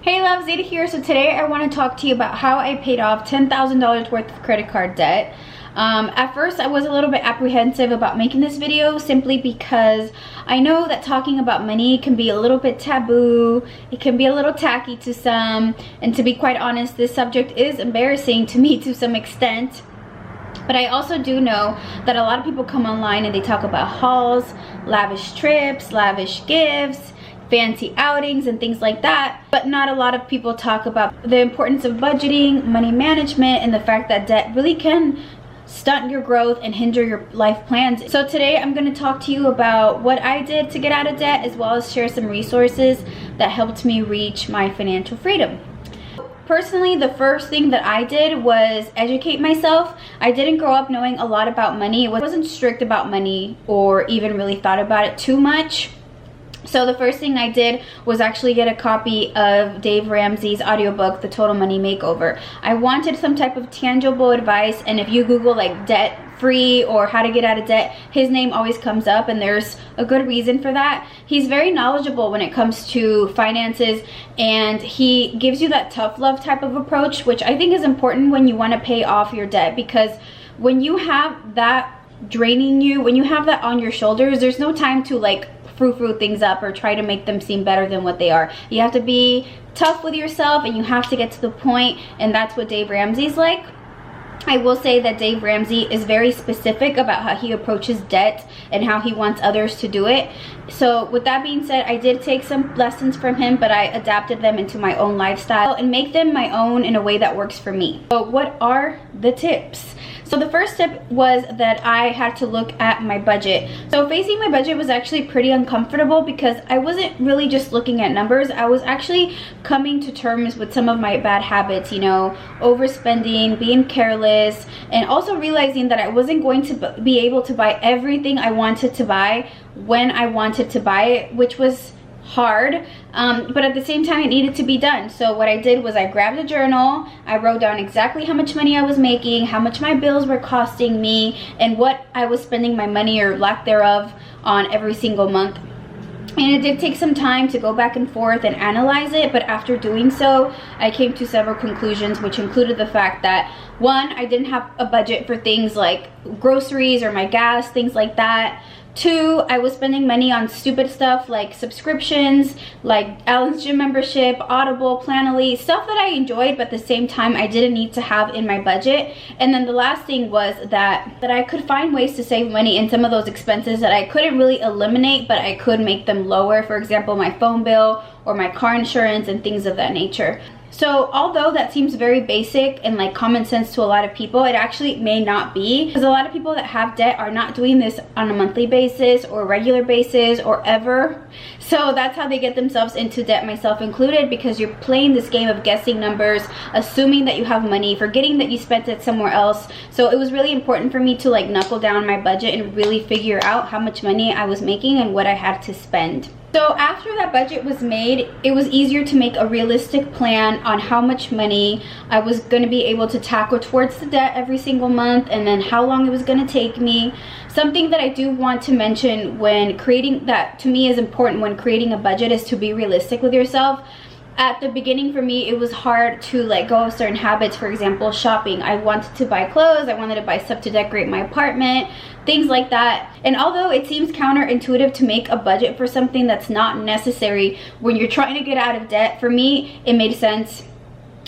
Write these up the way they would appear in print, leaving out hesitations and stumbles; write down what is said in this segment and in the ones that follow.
Hey love, Zeta here. So today I want to talk to you about how I paid off $10,000 worth of credit card debt. At first I was a little bit apprehensive about making this video simply because I know that talking about money can be a little bit taboo. It can be a little tacky to some, and to be quite honest, this subject is embarrassing to me to some extent. But I also do know that a lot of people come online and they talk about hauls, lavish trips, lavish gifts, fancy outings and things like that, but not a lot of people talk about the importance of budgeting, money management, and the fact that debt really can stunt your growth and hinder your life plans. So today I'm going to talk to you about what I did to get out of debt, as well as share some resources that helped me reach my financial freedom. Personally, the first thing that I did was educate myself. I didn't grow up knowing a lot about money. I wasn't strict about money or even really thought about it too much. So the first thing I did was actually get a copy of Dave Ramsey's audiobook, The Total Money Makeover. I wanted some type of tangible advice, and if you Google like debt free or how to get out of debt, his name always comes up, and there's a good reason for that. He's very knowledgeable when it comes to finances, and he gives you that tough love type of approach, which I think is important when you want to pay off your debt, because when you have that draining you, when you have that on your shoulders, there's no time to like frou-frou things up or try to make them seem better than what they are. You have to be tough with yourself, and you have to get to the point, and that's what Dave Ramsey's like. I will say that Dave Ramsey is very specific about how he approaches debt and how he wants others to do it. So with that being said, I did take some lessons from him, but I adapted them into my own lifestyle and make them my own in a way that works for me. So what are the tips? So the first tip was that I had to look at my budget. So facing my budget was actually pretty uncomfortable because I wasn't really just looking at numbers. I was actually coming to terms with some of my bad habits, you know, overspending, being careless, and also realizing that I wasn't going to be able to buy everything I wanted to buy when I wanted to buy it, which was hard, but at the same time it needed to be done. So what I did was I grabbed a journal, I wrote down exactly how much money I was making, how much my bills were costing me, and what I was spending my money or lack thereof on every single month. And it did take some time to go back and forth and analyze it, but after doing so, I came to several conclusions, which included the fact that, one, I didn't have a budget for things like groceries or my gas, things like that. Two, I was spending money on stupid stuff like subscriptions, like Allen's Gym membership, Audible, Planoly, stuff that I enjoyed, but at the same time I didn't need to have in my budget. And then the last thing was that I could find ways to save money in some of those expenses that I couldn't really eliminate, but I could make them lower. For example, my phone bill or my car insurance and things of that nature. So although that seems very basic and like common sense to a lot of people, it actually may not be, because a lot of people that have debt are not doing this on a monthly basis or regular basis or ever. So that's how they get themselves into debt, myself included, because you're playing this game of guessing numbers, assuming that you have money, forgetting that you spent it somewhere else. So it was really important for me to like knuckle down my budget and really figure out how much money I was making and what I had to spend. So after that budget was made, it was easier to make a realistic plan on how much money I was going to be able to tackle towards the debt every single month, and then how long it was going to take me. Something that I do want to mention when creating, that to me is important when creating a budget, is to be realistic with yourself. At the beginning for me, it was hard to let go of certain habits. For example, shopping. I wanted to buy clothes, I wanted to buy stuff to decorate my apartment, things like that. And although it seems counterintuitive to make a budget for something that's not necessary when you're trying to get out of debt, for me it made sense,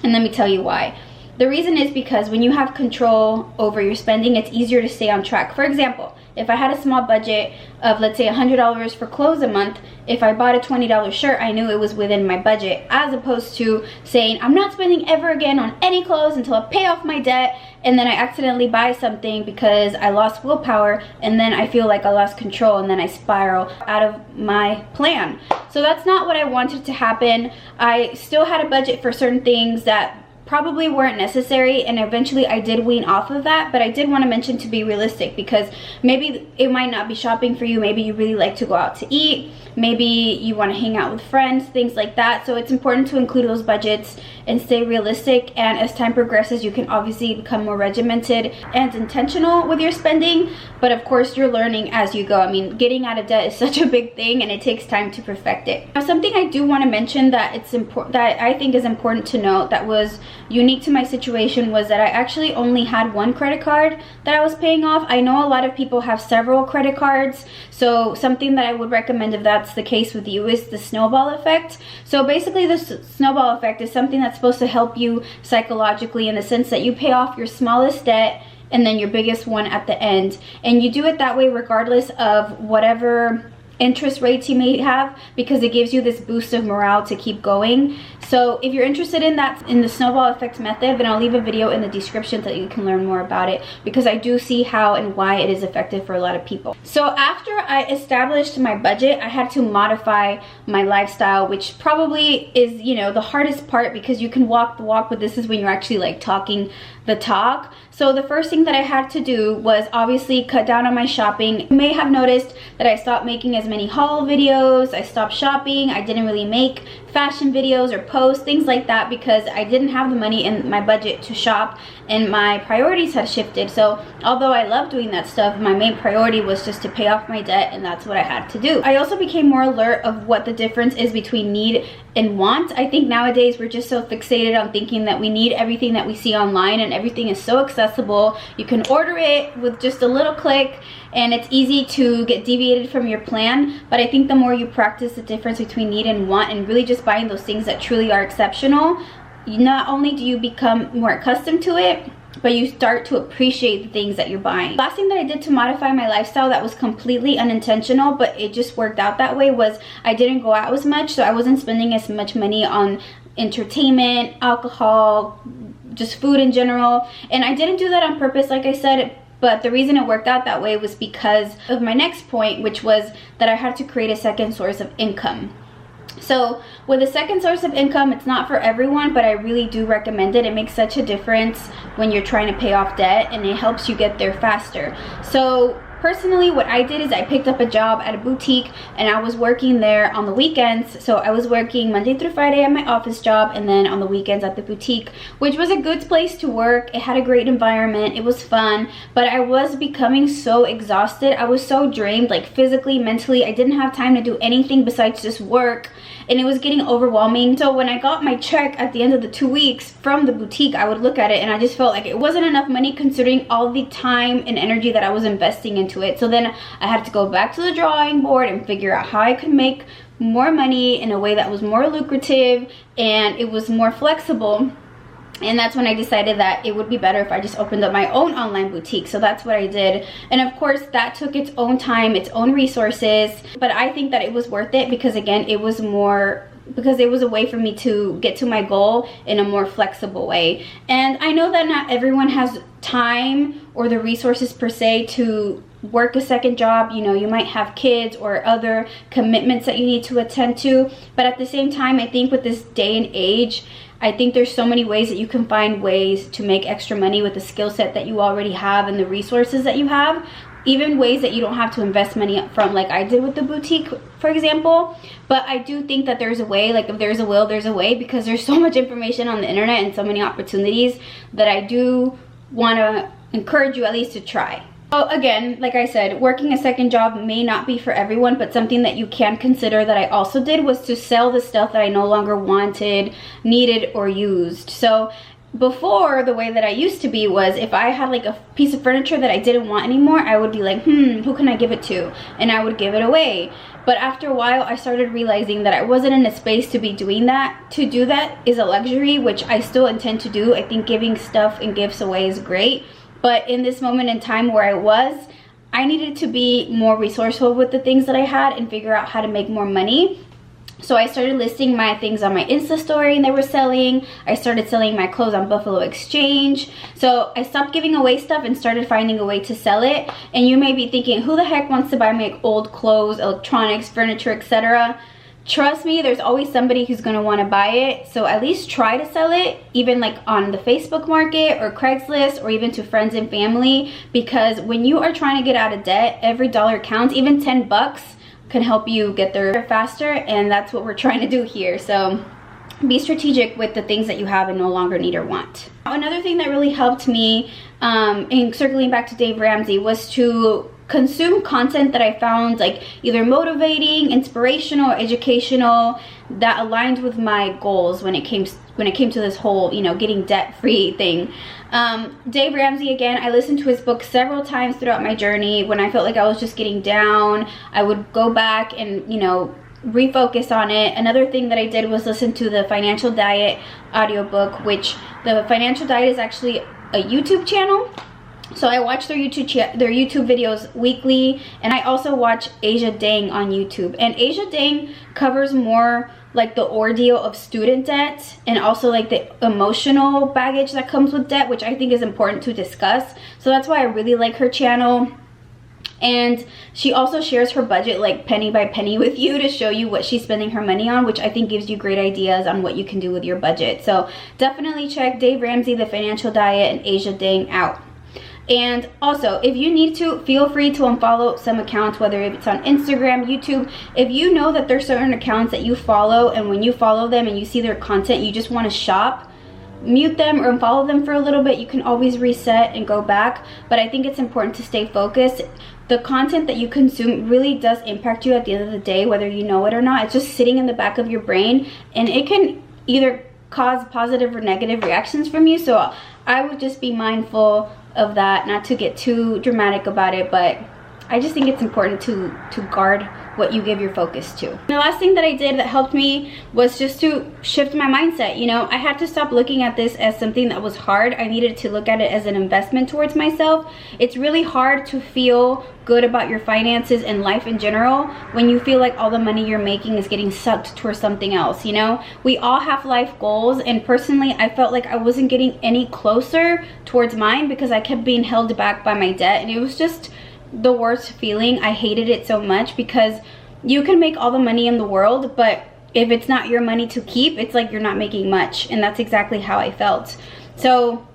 and let me tell you why. The reason is because when you have control over your spending, it's easier to stay on track. For example, if I had a small budget of, let's say, $100 for clothes a month, if I bought a $20 shirt, I knew it was within my budget, as opposed to saying, I'm not spending ever again on any clothes until I pay off my debt, and then I accidentally buy something because I lost willpower, and then I feel like I lost control, and then I spiral out of my plan. So that's not what I wanted to happen. I still had a budget for certain things that probably weren't necessary, and eventually I did wean off of that. But I did want to mention to be realistic, because maybe it might not be shopping for you. Maybe you really like to go out to eat, maybe you want to hang out with friends, things like that. So it's important to include those budgets and stay realistic. And as time progresses, you can obviously become more regimented and intentional with your spending, but of course you're learning as you go. I mean, getting out of debt is such a big thing, and it takes time to perfect it. Now, something I do want to mention that it's important, that I think is important to note, that was unique to my situation, was that I actually only had one credit card that I was paying off. I know a lot of people have several credit cards, so something that I would recommend if that's the case with you is the snowball effect. So basically the snowball effect is something that's supposed to help you psychologically, in the sense that you pay off your smallest debt and then your biggest one at the end, and you do it that way regardless of whatever interest rates you may have, because it gives you this boost of morale to keep going. So if you're interested in that, in the snowball effect method, then I'll leave a video in the description so that you can learn more about it, because I do see how and why it is effective for a lot of people. So after I established my budget, I had to modify my lifestyle, which probably is, you know, the hardest part, because you can walk the walk, but this is when you're actually like talking the talk. So the first thing that I had to do was obviously cut down on my shopping. You may have noticed that I stopped making as many haul videos, I stopped shopping, I didn't really make fashion videos or posts, things like that, because I didn't have the money in my budget to shop, and my priorities had shifted. So although I love doing that stuff, my main priority was just to pay off my debt, and that's what I had to do. I also became more alert of what the difference is between need and want. I think nowadays we're just so fixated on thinking that we need everything that we see online, and everything is so accessible. You can order it with just a little click, and it's easy to get deviated from your plan. But I think the more you practice the difference between need and want, and really just buying those things that truly are exceptional, not only do you become more accustomed to it, but you start to appreciate the things that you're buying. Last thing that I did to modify my lifestyle that was completely unintentional, but it just worked out that way, was I didn't go out as much. So I wasn't spending as much money on entertainment, alcohol, just food in general. And I didn't do that on purpose, like I said, but the reason it worked out that way was because of my next point, which was that I had to create a second source of income. So with a second source of income, it's not for everyone, but I really do recommend it. It makes such a difference when you're trying to pay off debt, and it helps you get there faster. So personally, what I did is I picked up a job at a boutique, and I was working there on the weekends. So I was working Monday through Friday at my office job, and then on the weekends at the boutique, which was a good place to work. It had a great environment, it was fun, but I was becoming so exhausted. I was so drained, like physically, mentally. I didn't have time to do anything besides just work, and it was getting overwhelming. So when I got my check at the end of the 2 weeks from the boutique, I would look at it and I just felt like it wasn't enough money, considering all the time and energy that I was investing into it. So then I had to go back to the drawing board and figure out how I could make more money in a way that was more lucrative and it was more flexible. And that's when I decided that it would be better if I just opened up my own online boutique. So that's what I did. And of course, that took its own time, its own resources. But I think that it was worth it, because again, it was a way for me to get to my goal in a more flexible way. And I know that not everyone has time or the resources per se to work a second job. You know, you might have kids or other commitments that you need to attend to. But at the same time, I think with this day and age, I think there's so many ways that you can find ways to make extra money with the skill set that you already have and the resources that you have. Even ways that you don't have to invest money up front, like I did with the boutique, for example. But I do think that there's a way, like if there's a will, there's a way, because there's so much information on the internet and so many opportunities that I do want to encourage you at least to try. So again, like I said, working a second job may not be for everyone, but something that you can consider that I also did was to sell the stuff that I no longer wanted, needed, or used. So before, the way that I used to be was, if I had like a piece of furniture that I didn't want anymore, I would be like, who can I give it to? And I would give it away. But after a while, I started realizing that I wasn't in a space to be doing that. To do that is a luxury, which I still intend to do. I think giving stuff and gifts away is great. But in this moment in time where I needed to be more resourceful with the things that I had and figure out how to make more money. So I started listing my things on my Insta story and they were selling. I started selling my clothes on Buffalo Exchange. So I stopped giving away stuff and started finding a way to sell it. And you may be thinking, who the heck wants to buy my old clothes, electronics, furniture, etc.? trust me, there's always somebody who's going to want to buy it. So at least try to sell it, even like on the Facebook market or Craigslist, or even to friends and family, because when you are trying to get out of debt, every dollar counts. Even 10 bucks can help you get there faster, and that's what we're trying to do here. So be strategic with the things that you have and no longer need or want. Another thing that really helped me in circling back to Dave Ramsey was to consume content that I found like either motivating, inspirational, or educational, that aligned with my goals when it came to this whole, you know, getting debt-free thing. Dave Ramsey, again, I listened to his book several times throughout my journey. When I felt like I was just getting down, I would go back and, you know, refocus on it. Another thing that I did was listen to the Financial Diet audiobook, which the Financial Diet is actually a YouTube channel. So I watch their YouTube videos weekly, and I also watch Asia Dang on YouTube. And Asia Dang covers more like the ordeal of student debt and also like the emotional baggage that comes with debt, which I think is important to discuss. So that's why I really like her channel. And she also shares her budget like penny by penny with you to show you what she's spending her money on, which I think gives you great ideas on what you can do with your budget. So definitely check Dave Ramsey, The Financial Diet, and Asia Dang out. And also, if you need to, feel free to unfollow some accounts, whether it's on Instagram, YouTube. If you know that there's certain accounts that you follow, and when you follow them and you see their content, you just want to shop, mute them or unfollow them for a little bit. You can always reset and go back. But I think it's important to stay focused. The content that you consume really does impact you at the end of the day, whether you know it or not. It's just sitting in the back of your brain, and it can either cause positive or negative reactions from you. So I would just be mindful of that, not to get too dramatic about it, but I just think it's important to guard what you give your focus to. And the last thing that I did that helped me was just to shift my mindset. You know, I had to stop looking at this as something that was hard. I needed to look at it as an investment towards myself. It's really hard to feel good about your finances and life in general when you feel like all the money you're making is getting sucked towards something else. You know, we all have life goals, and personally I felt like I wasn't getting any closer towards mine because I kept being held back by my debt, and it was just the worst feeling. I hated it so much because you can make all the money in the world, but if it's not your money to keep, it's like you're not making much. And that's exactly how I felt. So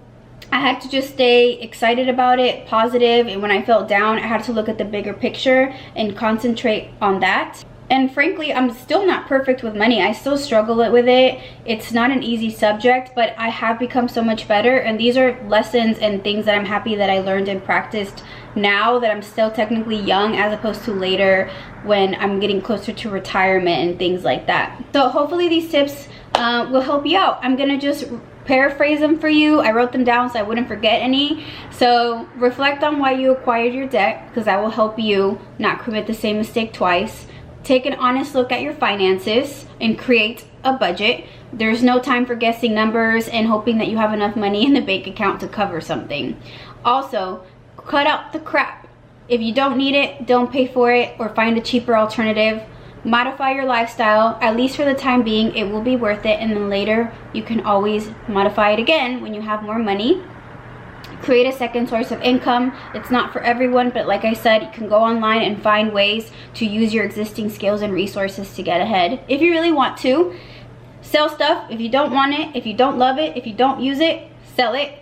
I had to just stay excited about it, positive, and when I felt down, I had to look at the bigger picture and concentrate on that. And frankly, I'm still not perfect with money. I still struggle with it. It's not an easy subject, but I have become so much better. And these are lessons and things that I'm happy that I learned and practiced now that I'm still technically young, as opposed to later when I'm getting closer to retirement and things like that. So hopefully these tips will help you out. I'm gonna just paraphrase them for you. I wrote them down so I wouldn't forget any. So reflect on why you acquired your debt, because that will help you not commit the same mistake twice. Take an honest look at your finances and create a budget. There's no time for guessing numbers and hoping that you have enough money in the bank account to cover something. Also, cut out the crap. If you don't need it, don't pay for it, or find a cheaper alternative. Modify your lifestyle, at least for the time being. It will be worth it, and then later you can always modify it again when you have more money. Create a second source of income. It's not for everyone, but like I said, you can go online and find ways to use your existing skills and resources to get ahead if you really want to. Sell stuff if you don't want it, if you don't love it, if you don't use it, sell it.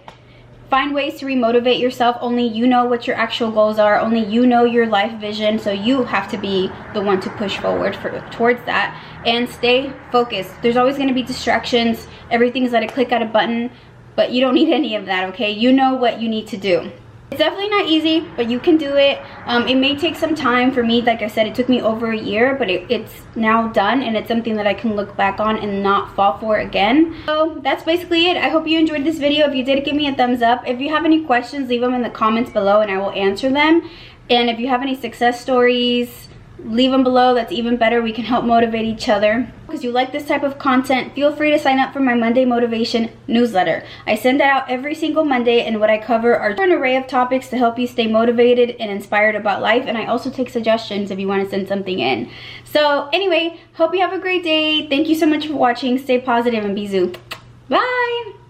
Find ways to remotivate yourself. Only you know what your actual goals are. Only you know your life vision, so you have to be the one to push forward towards that. And stay focused. There's always going to be distractions. Everything's at a click at a button. But you don't need any of that, okay? You know what you need to do. It's definitely not easy, but you can do it. It may take some time. For me, like I said, it took me over a year, but it's now done, and it's something that I can look back on and not fall for again. So that's basically it. I hope you enjoyed this video. If you did, give me a thumbs up. If you have any questions, leave them in the comments below and I will answer them. And if you have any success stories, leave them below. That's even better. We can help motivate each other. Because you like this type of content, feel free to sign up for my Monday Motivation newsletter. I send that out every single Monday, and what I cover are an array of topics to help you stay motivated and inspired about life. And I also take suggestions if you want to send something in. So anyway, hope you have a great day. Thank you so much for watching. Stay positive and be zoo. Bye!